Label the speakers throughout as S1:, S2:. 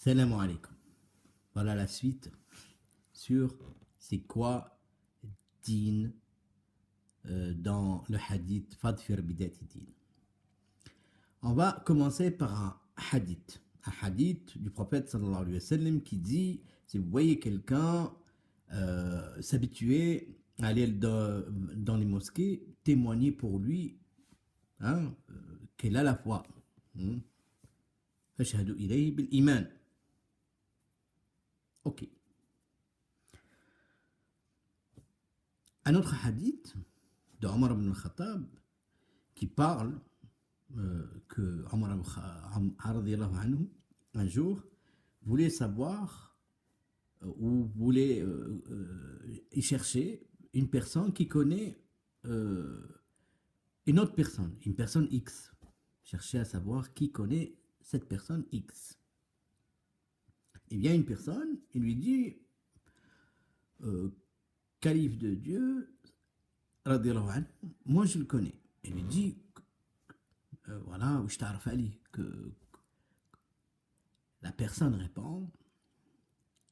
S1: Salam alaikum. Voilà la suite sur c'est quoi din dans le hadith Fadfir bidati din. On va commencer par un hadith du prophète sallallahu alayhi wa sallam qui dit si vous voyez quelqu'un s'habituer à aller dans les mosquées, témoignez pour lui qu'elle a la foi. Fashhadu ilayhi bil iman. Ok. Un autre hadith de Omar ibn al-Khattab qui parle que Omar anhu, un jour voulait savoir ou voulait y chercher une personne qui connaît une autre personne, une personne X. Chercher à savoir qui connaît cette personne X. Il vient une personne, il lui dit calife de Dieu, moi je le connais. Il lui dit voilà, que la personne répond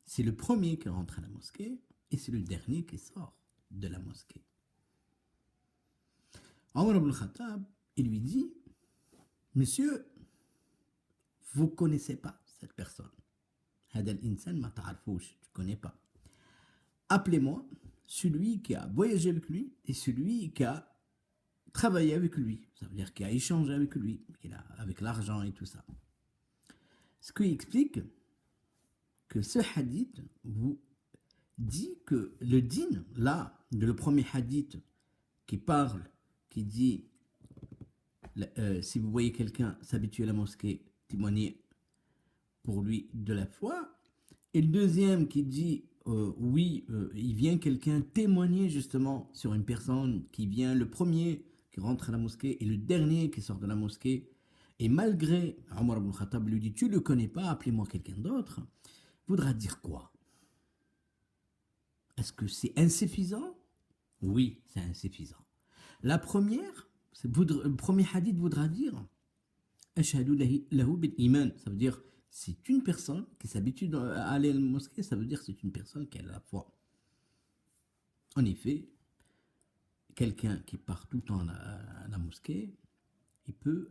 S1: c'est le premier qui rentre à la mosquée et c'est le dernier qui sort de la mosquée. Omar ibn Khattab, il lui dit monsieur, vous ne connaissez pas cette personne. Hadal insan ma ta'arfouch, tu ne connais pas. Appelez-moi celui qui a voyagé avec lui et celui qui a travaillé avec lui. Ça veut dire qui a échangé avec lui, avec l'argent et tout ça. Ce qui explique que ce hadith vous dit que le din, là, le premier hadith qui parle, qui dit si vous voyez quelqu'un s'habituer à la mosquée, témoignez pour lui de la foi, et le deuxième qui dit il vient quelqu'un témoigner justement sur une personne qui vient, le premier qui rentre à la mosquée et le dernier qui sort de la mosquée, et malgré Omar ibn Khattab lui dit tu le connais pas, appelez-moi quelqu'un d'autre, voudra dire quoi? Est-ce que c'est insuffisant? Oui, c'est insuffisant. La première, le premier hadith voudra dire ashhadu lahu bil iman, ça veut dire c'est une personne qui s'habitue à aller à la mosquée, ça veut dire que c'est une personne qui a la foi. En effet, quelqu'un qui part tout le temps à la mosquée, il peut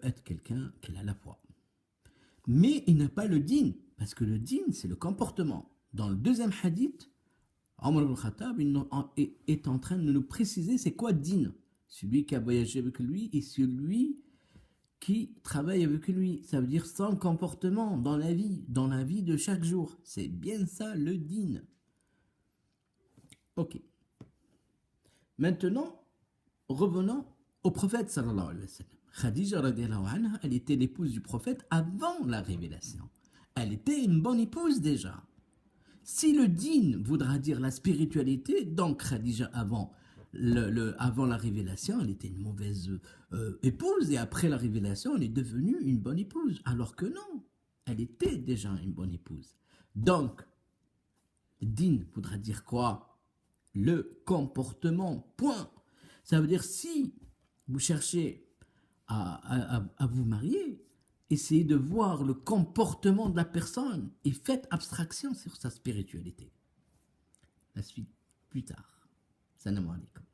S1: être quelqu'un qui a la foi. Mais il n'a pas le din, parce que le din, c'est le comportement. Dans le deuxième hadith, Omar ibn Khattab est en train de nous préciser c'est quoi din. Celui qui a voyagé avec lui et celui qui travaille avec lui. Ça veut dire son comportement dans la vie de chaque jour. C'est bien ça le din. Ok. Maintenant, revenons au prophète sallallahu alayhi wa sallam. Khadija radiallahu anha, elle était l'épouse du prophète avant la révélation. Elle était une bonne épouse déjà. Si le din voudra dire la spiritualité, donc Khadija avant la révélation, elle était une mauvaise épouse et après la révélation, elle est devenue une bonne épouse. Alors que non, elle était déjà une bonne épouse. Donc, din voudra dire quoi? Le comportement, point. Ça veut dire si vous cherchez à vous marier, essayez de voir le comportement de la personne et faites abstraction sur sa spiritualité. La suite plus tard. Salam alaikum.